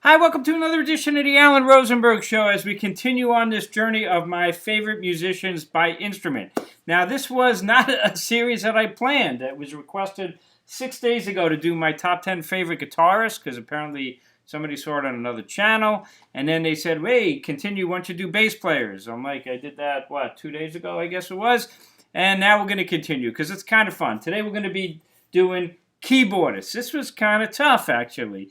Hi, welcome to another edition of the Alan Rosenberg Show as we continue on this journey of my favorite musicians by instrument. Now, this was not a series that I planned. It was requested 6 days ago to do my top 10 favorite guitarists because apparently somebody saw it on another channel. And then they said, hey, continue, why don't you do bass players? I'm like, I did that, 2 days ago, I guess it was. And now we're going to continue because it's kind of fun. Today we're going to be doing keyboardists. This was kind of tough, actually.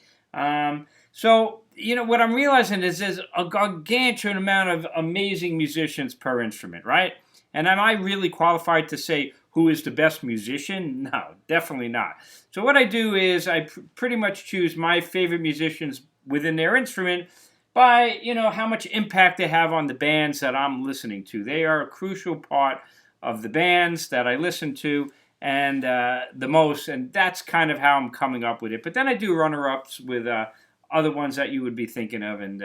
So, what I'm realizing is there's a gargantuan amount of amazing musicians per instrument, right? And am I really qualified to say who is the best musician? No, definitely not. So what I do is I pretty much choose my favorite musicians within their instrument by, how much impact they have on the bands that I'm listening to. They are a crucial part of the bands that I listen to and the most, and that's kind of how I'm coming up with it. But then I do runner-ups with other ones that you would be thinking of and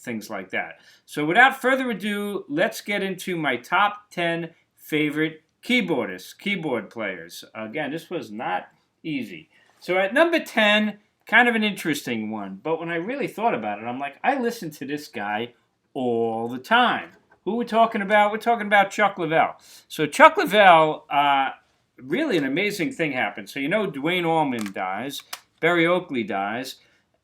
things like that. So without further ado, let's get into my top 10 favorite keyboardists, keyboard players. Again, this was not easy. So at number 10, kind of an interesting one, but when I really thought about it, I'm like, I listen to this guy all the time. Who we're talking about? We're talking about Chuck Leavell. So Chuck Leavell, really an amazing thing happened. So Duane Allman dies, Berry Oakley dies,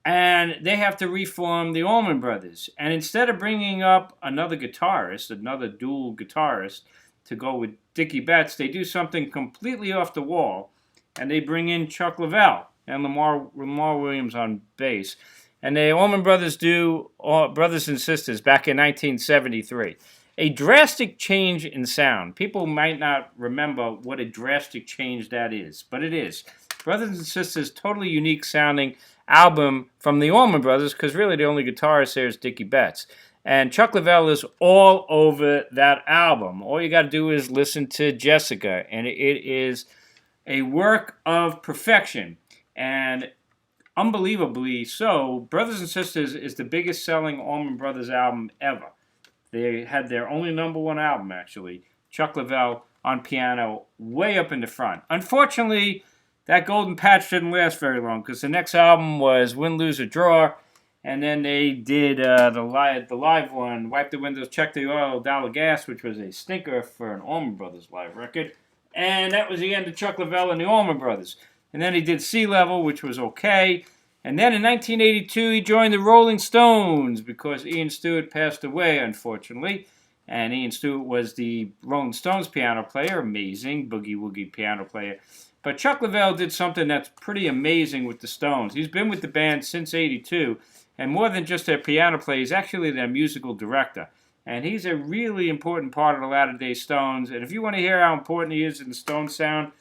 and they have to reform the Allman Brothers. And instead of bringing up another guitarist, another dual guitarist, to go with Dickie Betts, they do something completely off the wall, and they bring in Chuck Leavell and Lamar Williams on bass. And the Allman Brothers do Brothers and Sisters back in 1973. A drastic change in sound. People might not remember what a drastic change that is, but it is. Brothers and Sisters, totally unique sounding album from the Allman Brothers, because really the only guitarist there is Dickie Betts. And Chuck Leavell is all over that album. All you got to do is listen to Jessica, and it is a work of perfection. And unbelievably so, Brothers and Sisters is the biggest selling Allman Brothers album ever. They had their only #1 album, actually. Chuck Leavell on piano, way up in the front. Unfortunately, that golden patch didn't last very long because the next album was Win, Lose, or Draw, and then they did the live one, Wipe the Windows, Check the Oil, Dollar Gas, which was a stinker for an Allman Brothers live record. And that was the end of Chuck Leavell and the Allman Brothers. And then he did Sea Level, which was okay. And then in 1982, he joined the Rolling Stones because Ian Stewart passed away, unfortunately. And Ian Stewart was the Rolling Stones piano player, amazing boogie-woogie piano player. But Chuck Leavell did something that's pretty amazing with the Stones. He's been with the band since '82, and more than just their piano player, he's actually their musical director. And he's a really important part of the latter-day Stones. And if you want to hear how important he is in the Stones sound,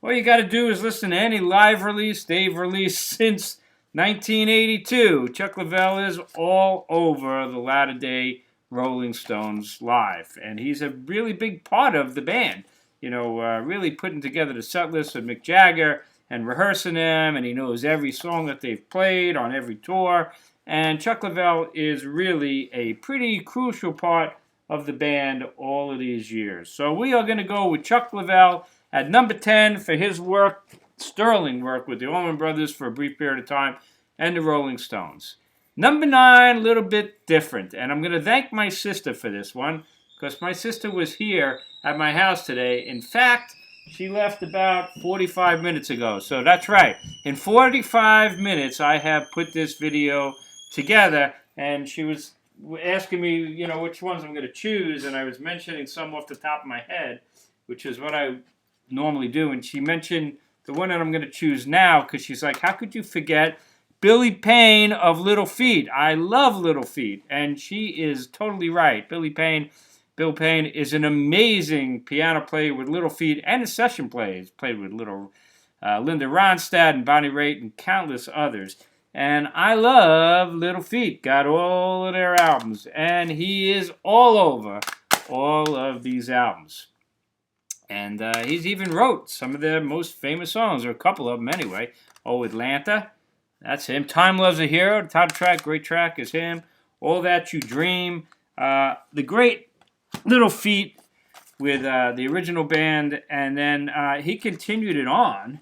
all you got to do is listen to any live release they've released since 1982. Chuck Leavell is all over the latter-day Rolling Stones live. And he's a really big part of the band. Really putting together the set list with Mick Jagger and rehearsing them, and he knows every song that they've played on every tour. And Chuck Leavell is really a pretty crucial part of the band all of these years. So we are going to go with Chuck Leavell at number 10 for his work, sterling work with the Allman Brothers for a brief period of time, and the Rolling Stones. Number 9, a little bit different, and I'm going to thank my sister for this one, because my sister was here at my house today. In fact, she left about 45 minutes ago. So that's right. In 45 minutes, I have put this video together, and she was asking me, which ones I'm going to choose, and I was mentioning some off the top of my head, which is what I normally do, and she mentioned the one that I'm going to choose now, because she's like, how could you forget Billy Payne of Little Feat? I love Little Feat, and she is totally right. Bill Payne is an amazing piano player with Little Feat and a session player. He's played with Linda Ronstadt and Bonnie Raitt and countless others. And I love Little Feat. Got all of their albums. And he is all over all of these albums. And he's even wrote some of their most famous songs, or a couple of them anyway. Oh, Atlanta. That's him. Time Loves a Hero. The title track, great track, is him. All That You Dream. The great Little Feat with the original band, and then he continued it on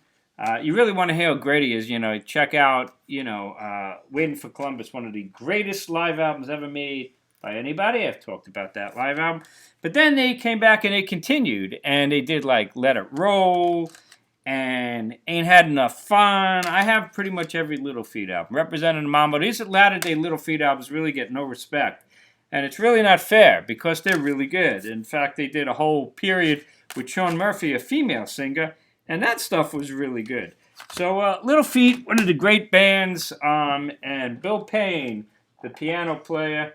You really want to hear how great he is, check out, Waiting for Columbus, one of the greatest live albums ever made by anybody. I've talked about that live album. But then they came back and they continued, and they did like Let It Roll and Ain't Had Enough Fun. I have pretty much every Little Feat album. Representing the Mambo. These latter-day Little Feat albums really get no respect. And it's really not fair because they're really good. In fact, they did a whole period with Shawn Murphy, a female singer, and that stuff was really good. So Little Feat, one of the great bands, and Bill Payne, the piano player,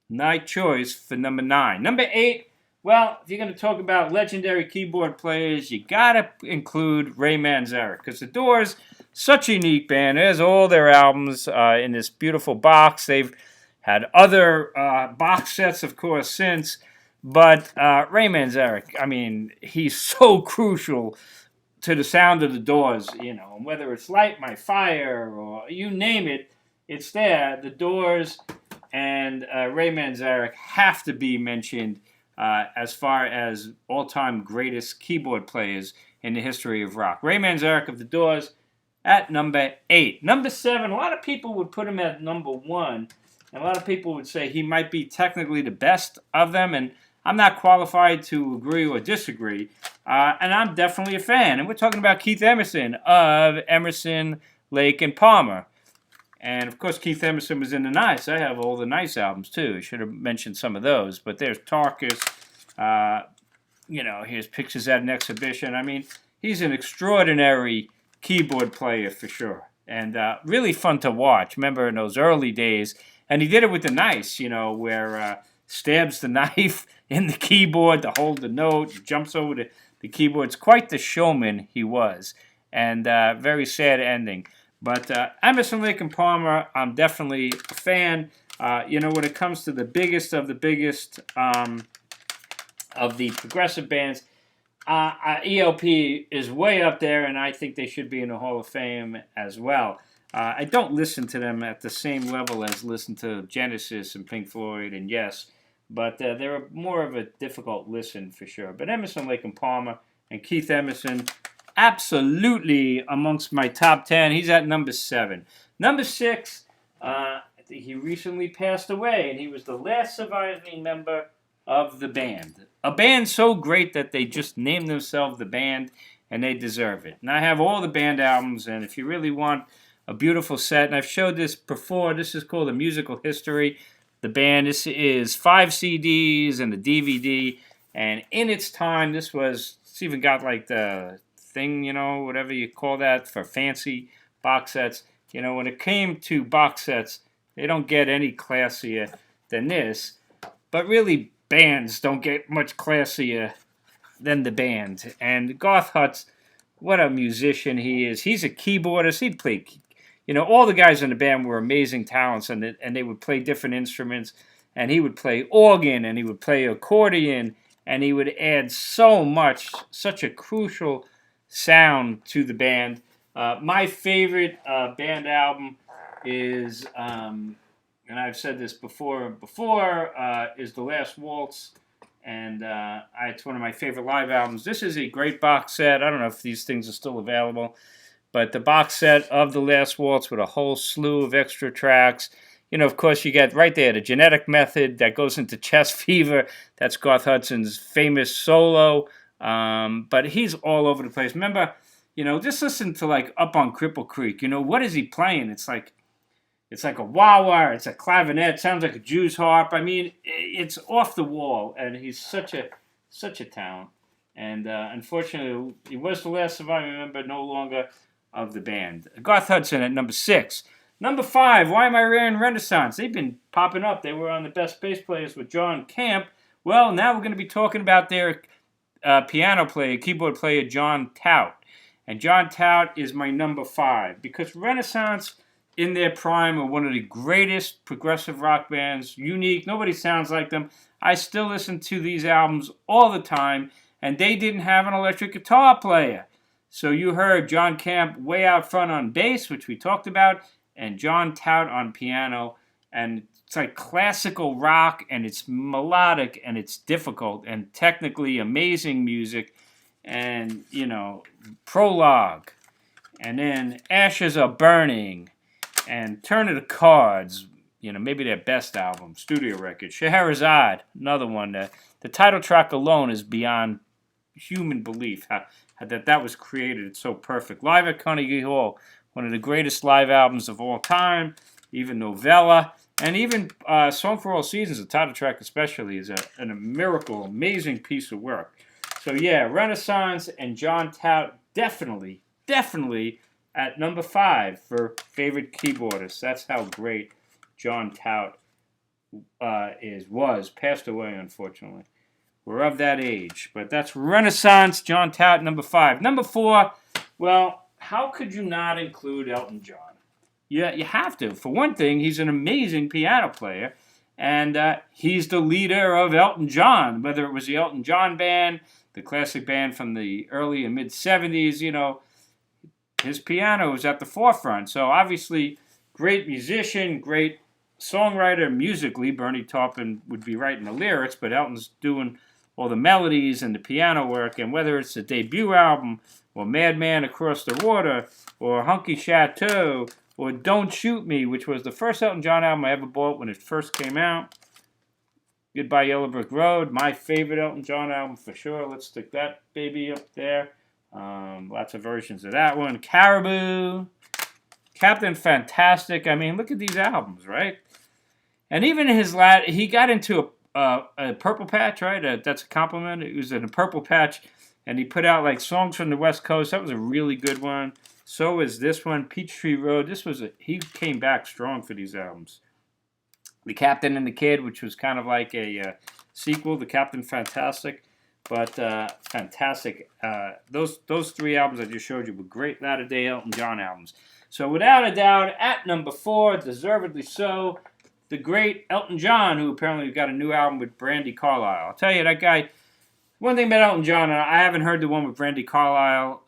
nice choice for number 9. Number 8, well, if you're going to talk about legendary keyboard players, you got to include Ray Manzarek, because The Doors, such a unique band. There's all their albums in this beautiful box. They've had other box sets, of course, since, but Ray Manzarek, I mean, he's so crucial to the sound of The Doors, whether it's Light My Fire or you name it, it's there. The Doors and Ray Manzarek have to be mentioned as far as all-time greatest keyboard players in the history of rock. Ray Manzarek of The Doors at number 8. Number 7, a lot of people would put him at number 1, and a lot of people would say he might be technically the best of them, and I'm not qualified to agree or disagree, and I'm definitely a fan. And we're talking about Keith Emerson of Emerson, Lake, and Palmer. And, of course, Keith Emerson was in the Nice. I have all the Nice albums, too. I should have mentioned some of those. But there's Tarkus. Here's Pictures at an Exhibition. I mean, he's an extraordinary keyboard player for sure. And really fun to watch. Remember in those early days. And he did it with the Nice, where stabs the knife in the keyboard to hold the note, jumps over the keyboard. It's quite the showman he was. And very sad ending. But Emerson, Lake, and Palmer, I'm definitely a fan. When it comes to the biggest of the biggest of the progressive bands, ELP is way up there, and I think they should be in the Hall of Fame as well. I don't listen to them at the same level as listen to Genesis and Pink Floyd and Yes, but they're more of a difficult listen for sure. But Emerson, Lake, and Palmer, and Keith Emerson, absolutely amongst my top 10. He's at number 7. Number 6, I think he recently passed away, and he was the last surviving member of the band. A band so great that they just named themselves the band, and they deserve it. And I have all the band albums, and if you really want a beautiful set, and I've showed this before, this is called A Musical History. The band, this is 5 CDs and a DVD, and in its time, it's even got like the thing, whatever you call that, for fancy box sets. When it came to box sets, they don't get any classier than this. But really, bands don't get much classier than the band. And Garth Hudson, what a musician he is. He's a keyboardist. He'd play, all the guys in the band were amazing talents, and they would play different instruments. And he would play organ, and he would play accordion, and he would add so much, such a crucial sound to the band. My favorite band album is, and I've said this before, is The Last Waltz, and it's one of my favorite live albums. This is a great box set. I don't know if these things are still available, but the box set of The Last Waltz with a whole slew of extra tracks. Of course, you get right there the Genetic Method that goes into Chest Fever. That's Garth Hudson's famous solo. But he's all over the place. Remember, just listen to like Up on Cripple Creek. What is he playing? It's like a wah-wah. It's a clavinet. Sounds like a Jew's harp. I mean, it's off the wall, and he's such a talent. And unfortunately, he was the last surviving member, no longer of the band. Garth Hudson at number 6. Number 5, Why Am I Wearing Renaissance? They've been popping up. They were on the Best Bass Players with John Camp. Well, now we're going to be talking about their piano player, keyboard player, John Tout. And John Tout is my number 5 because Renaissance, in their prime, are one of the greatest progressive rock bands. Unique. Nobody sounds like them. I still listen to these albums all the time, and they didn't have an electric guitar player. So you heard John Camp way out front on bass, which we talked about, and John Tout on piano. And it's like classical rock, and it's melodic, and it's difficult, and technically amazing music. And, Prologue, And then Ashes Are Burning and Turn of the Cards, maybe their best album, studio record. Scheherazade, another one. The title track alone is beyond human belief how that was created. It's so perfect. Live at Carnegie Hall, one of the greatest live albums of all time. Even Novella, and even Song for All Seasons, the title track especially, is a miracle, amazing piece of work. So yeah, Renaissance and John Tout definitely at number 5 for favorite keyboardists. That's how great John Tout was. Passed away, unfortunately. We're of that age. But that's Renaissance, John Tout, number 5. Number 4, well, how could you not include Elton John? Yeah, you have to. For one thing, he's an amazing piano player. And he's the leader of Elton John, whether it was the Elton John band, the classic band from the early and mid-'70s, his piano was at the forefront. So obviously, great musician, great songwriter musically. Bernie Taupin would be writing the lyrics, but Elton's doing all the melodies and the piano work. And whether it's the debut album, or Madman Across the Water, or Hunky Chateau, or Don't Shoot Me, which was the first Elton John album I ever bought when it first came out. Goodbye Yellow Brick Road, my favorite Elton John album for sure. Let's stick that baby up there. Lots of versions of that one. Caribou, Captain Fantastic. I mean, look at these albums, right? And even his he got into a Purple Patch, right? That's a compliment. He was in a Purple Patch, and he put out like Songs from the West Coast. That was a really good one. So is this one, Peachtree Road. He came back strong for these albums. The Captain and the Kid, which was kind of like a sequel, The Captain Fantastic. But fantastic. Those 3 albums I just showed you were great latter-day Elton John albums. So without a doubt, at number 4, deservedly so, the great Elton John, who apparently got a new album with Brandi Carlile. I'll tell you, that guy, one thing about Elton John, and I haven't heard the one with Brandi Carlile,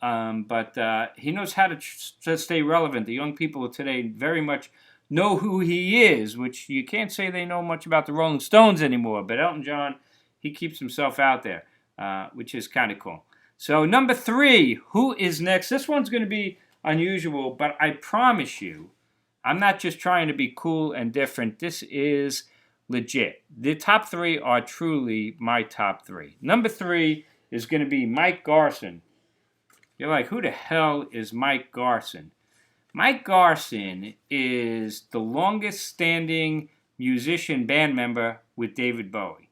but he knows how to stay relevant. The young people of today very much know who he is, which you can't say they know much about the Rolling Stones anymore, but Elton John, he keeps himself out there, which is kind of cool. So number 3, who is next? This one's going to be unusual, but I promise you, I'm not just trying to be cool and different. This is legit. The top 3 are truly my top 3. Number 3 is going to be Mike Garson. You're like, who the hell is Mike Garson? Mike Garson is the longest standing musician band member with David Bowie.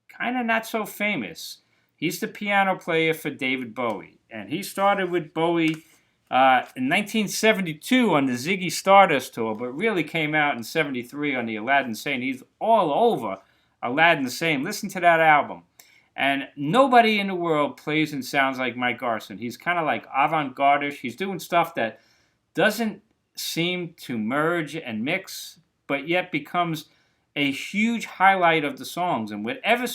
Kind of not so famous. He's the piano player for David Bowie. And he started with Bowie in 1972 on the Ziggy Stardust tour, but really came out in 73 on the Aladdin Sane. He's all over Aladdin Sane. Listen to that album. And nobody in the world plays and sounds like Mike Garson. He's kind of like avant-garde-ish. He's doing stuff that doesn't seem to merge and mix, but yet becomes a huge highlight of the songs. And whatever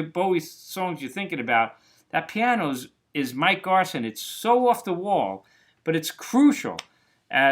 Bowie songs you're thinking about, that piano is Mike Garson. It's so off the wall, but it's crucial.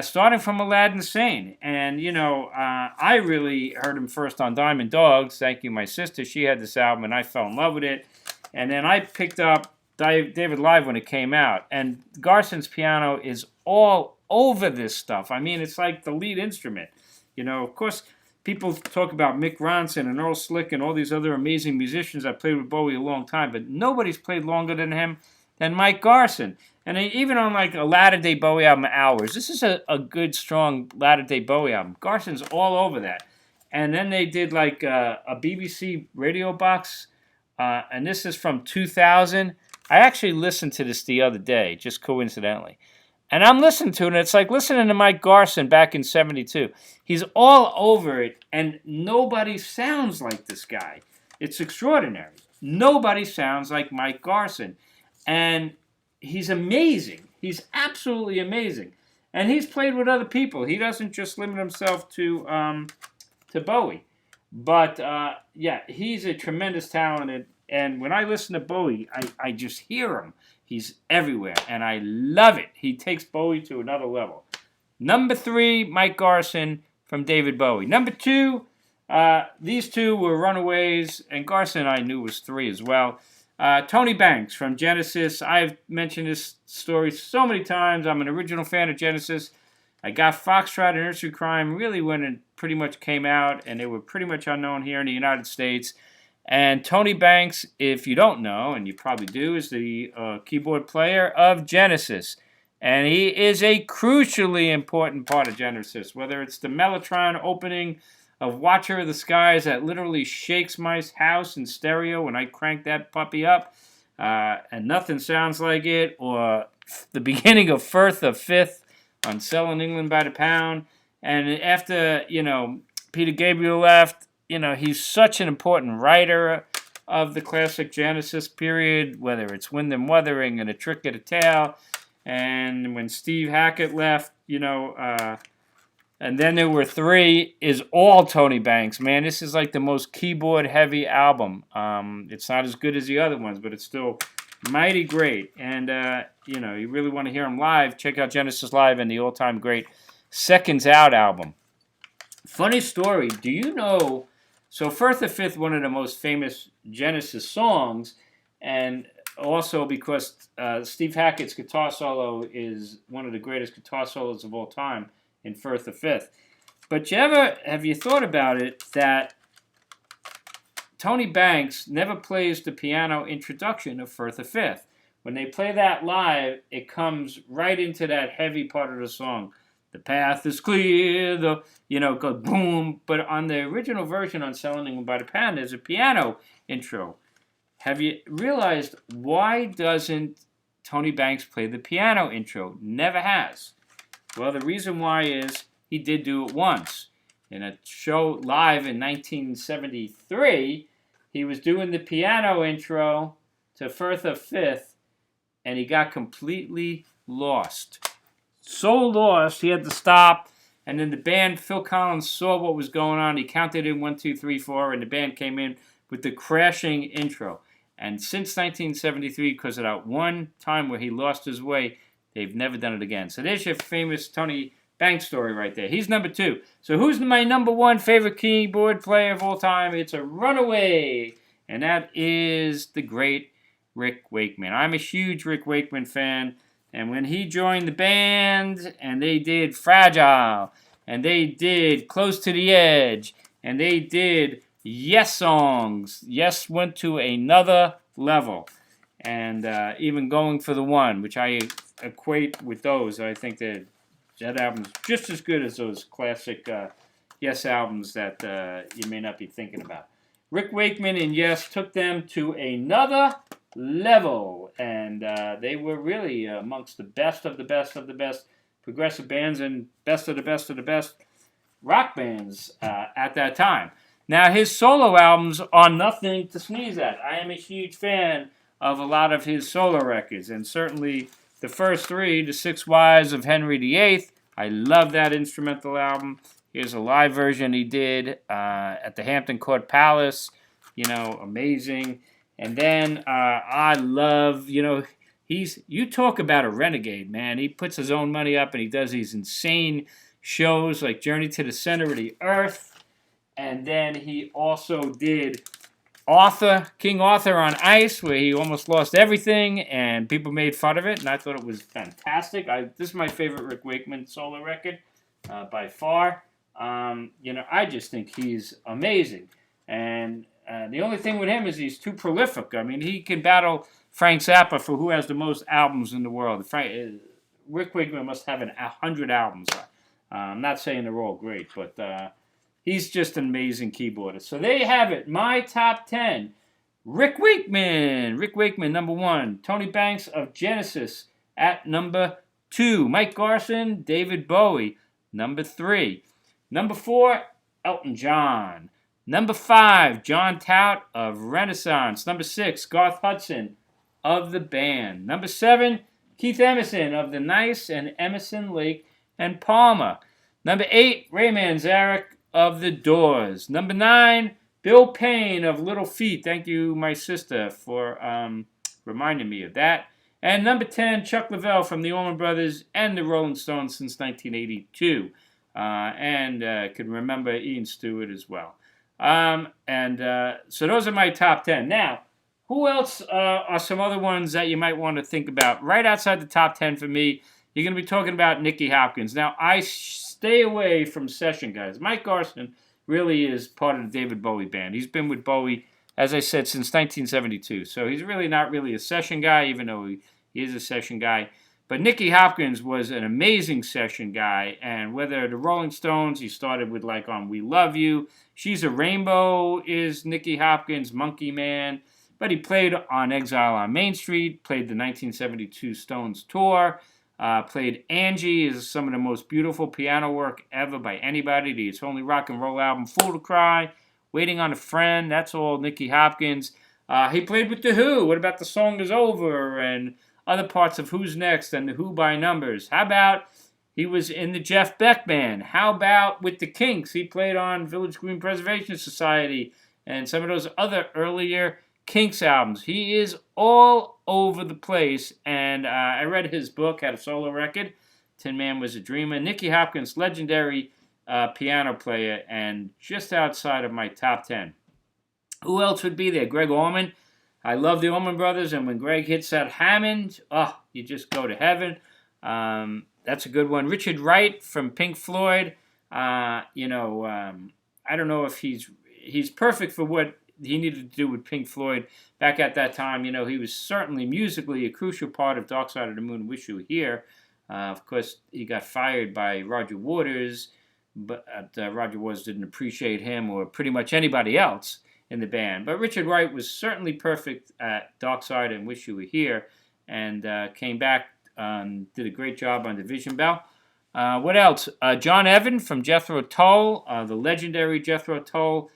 Starting from Aladdin Sane. And, I really heard him first on Diamond Dogs. Thank you, my sister. She had this album, and I fell in love with it. And then I picked up David Live when it came out. And Garson's piano is all over this stuff. I mean, it's like the lead instrument. Of course, people talk about Mick Ronson and Earl Slick and all these other amazing musicians that played with Bowie a long time, but nobody's played longer than him than Mike Garson. And even on like a latter-day Bowie album, Hours, this is a good, strong latter-day Bowie album. Garson's all over that. And then they did like a BBC radio box, and this is from 2000. I actually listened to this the other day, just coincidentally. And I'm listening to it, and it's like listening to Mike Garson back in 72. He's all over it, and nobody sounds like this guy. It's extraordinary. Nobody sounds like Mike Garson. And he's amazing. He's absolutely amazing. And he's played with other people. He doesn't just limit himself to Bowie. But, he's a tremendous talent. And when I listen to Bowie, I just hear him. He's everywhere, and I love it. He takes Bowie to another level. Number 3, Mike Garson from David Bowie. Number 2, these two were runaways, and Garson I knew was 3 as well. Tony Banks from Genesis. I've mentioned this story so many times. I'm an original fan of Genesis. I got Foxtrot and Nursery Crime really when it pretty much came out, and they were pretty much unknown here in the United States. And Tony Banks, if you don't know, and you probably do, is the keyboard player of Genesis. And he is a crucially important part of Genesis, whether it's the Mellotron opening of Watcher of the Skies that literally shakes my house in stereo when I crank that puppy up, and nothing sounds like it, or the beginning of Firth of Fifth on Selling England by the Pound. And after, Peter Gabriel left, he's such an important writer of the classic Genesis period, whether it's Wind and Wuthering and A Trick of the Tail. And when Steve Hackett left, and then there were three, is all Tony Banks. Man, this is like the most keyboard-heavy album. It's not as good as the other ones, but it's still mighty great. And, you really want to hear him live, check out Genesis Live and the all-time great Seconds Out album. Funny story, do you know, so Firth of Fifth, one of the most famous Genesis songs, and also because Steve Hackett's guitar solo is one of the greatest guitar solos of all time in Firth of Fifth. But have you thought about it that Tony Banks never plays the piano introduction of Firth of Fifth? When they play that live, it comes right into that heavy part of the song. The path is clear, go boom. But on the original version on Selling England by the Pound, there's a piano intro. Have you realized why doesn't Tony Banks play the piano intro? Never has. Well, the reason why is he did do it once. In a show live in 1973, he was doing the piano intro to Firth of Fifth, and he got completely lost. So lost, he had to stop, and then the band, Phil Collins, saw what was going on. He counted in 1, 2, 3, 4, and the band came in with the crashing intro. And since 1973, because of that one time where he lost his way, they've never done it again. So there's your famous Tony Banks story right there. He's number 2. So who's my number 1 favorite keyboard player of all time? It's a runaway, and that is the great Rick Wakeman. I'm a huge Rick Wakeman fan, and when he joined the band, and they did Fragile, and they did Close to the Edge, and they did Yes songs. Yes went to another level, and even Going for the One, which I equate with those. I think that album's just as good as those classic Yes albums that you may not be thinking about. Rick Wakeman and Yes took them to another level, and they were really amongst the best of the best of the best progressive bands and best of the best of the best rock bands at that time. Now, his solo albums are nothing to sneeze at. I am a huge fan of a lot of his solo records, and certainly the first 3, The 6 Wives of Henry VIII. I love that instrumental album. Here's a live version he did at the Hampton Court Palace. Amazing. And then I love, you talk about a renegade, man. He puts his own money up and he does these insane shows like Journey to the Center of the Earth. And then he also did King Arthur on Ice, where he almost lost everything, and people made fun of it, and I thought it was fantastic. This is my favorite Rick Wakeman solo record, by far. I just think he's amazing. And the only thing with him is he's too prolific. I mean, he can battle Frank Zappa for who has the most albums in the world. Rick Wakeman must have 100 albums. I'm not saying they're all great, but he's just an amazing keyboardist. So there you have it. My top 10. Rick Wakeman. Rick Wakeman, number 1. Tony Banks of Genesis at number 2. Mike Garson, David Bowie, number 3. Number 4, Elton John. Number 5, John Tout of Renaissance. Number 6, Garth Hudson of the band. Number 7, Keith Emerson of the Nice and Emerson, Lake and Palmer. Number 8, Ray Manzarek of the Doors. Number 9, Bill Payne of Little Feat. Thank you, my sister, for reminding me of that. And number 10, Chuck Leavell from the Allman Brothers and the Rolling Stones since 1982. And could remember Ian Stewart as well. So those are my top 10. Now, Who else are some other ones that you might want to think about? Right outside the top 10 for me, you're going to be talking about Nicky Hopkins. Now, I stay away from session guys. Mike Garson really is part of the David Bowie band. He's been with Bowie, as I said, since 1972. So he's really not really a session guy, even though he is a session guy. But Nicky Hopkins was an amazing session guy, and whether the Rolling Stones, he started with like on We Love You, She's a Rainbow is Nicky Hopkins, Monkey Man, but he played on Exile on Main Street, played the 1972 Stones tour, played Angie, is some of the most beautiful piano work ever by anybody, the It's Only Rock and Roll album, Fool to Cry, Waiting on a Friend, that's all Nicky Hopkins. He played with The Who, What About the Song Is Over, and other parts of Who's Next and the Who by Numbers. How about he was in the Jeff Beck Band? How about with the Kinks? He played on Village Green Preservation Society and some of those other earlier Kinks albums. He is all over the place, and I read his book, had a solo record, Tin Man Was a Dreamer. Nicky Hopkins, legendary piano player, and just outside of my top 10. Who else would be there? Greg Allman. I love the Allman Brothers, and when Greg hits that Hammond, you just go to heaven. That's a good one. Richard Wright from Pink Floyd. I don't know if he's perfect for what he needed to do with Pink Floyd back at that time. You know, he was certainly musically a crucial part of Dark Side of the Moon, Wish You Were Here. Of course, he got fired by Roger Waters, but Roger Waters didn't appreciate him or pretty much anybody else in the band. But Richard Wright was certainly perfect at Dark Side and Wish You Were Here, and came back and did a great job on Division Bell. What else? John Evan from Jethro Tull, the legendary Jethro Tull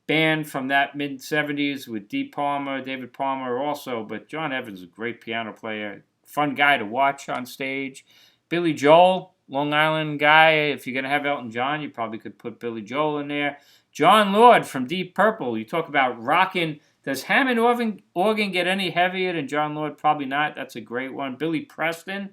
band from that mid-70s with Dee Palmer, David Palmer also, but John Evans is a great piano player, fun guy to watch on stage. Billy Joel, Long Island guy. If you're going to have Elton John, you probably could put Billy Joel in there. John Lord from Deep Purple. You talk about rocking. Does Hammond organ get any heavier than John Lord? Probably not. That's a great one. Billy Preston.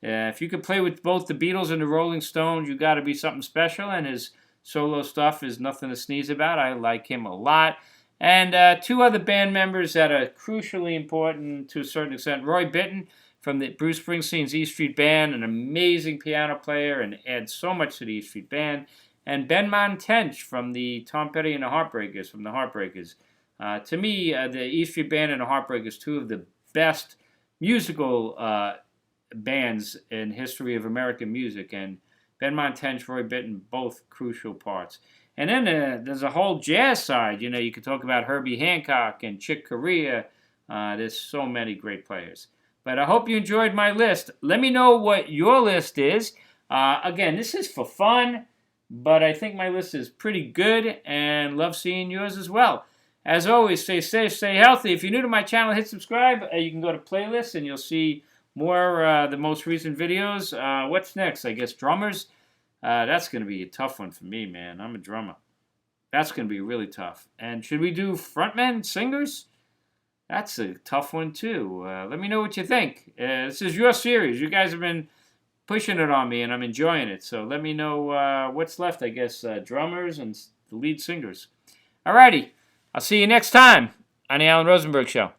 If you could play with both the Beatles and the Rolling Stones, you got to be something special, and his solo stuff is nothing to sneeze about. I like him a lot. And two other band members that are crucially important to a certain extent. Roy Bittan from the Bruce Springsteen's E Street Band, an amazing piano player and adds so much to the E Street Band. And Ben Montench from the Tom Petty and the Heartbreakers, from the Heartbreakers. To me, the E Street Band and the Heartbreakers, two of the best musical bands in history of American music. And Ben Montench, Roy Bittan, both crucial parts. And then there's a whole jazz side. You know, you could talk about Herbie Hancock and Chick Corea. There's so many great players. But I hope you enjoyed my list. Let me know what your list is. Again, this is for fun, but I think my list is pretty good, and love seeing yours as well. As always, stay safe, stay healthy. If you're new to my channel, hit subscribe. You can go to playlists, and you'll see more the most recent videos. What's next? I guess drummers. That's going to be a tough one for me, man. I'm a drummer. That's going to be really tough. And should we do frontmen, singers? That's a tough one, too. Let me know what you think. This is your series. You guys have been pushing it on me, and I'm enjoying it. So let me know what's left, I guess, drummers and the lead singers. Alrighty. I'll see you next time on the Alan Rosenberg Show.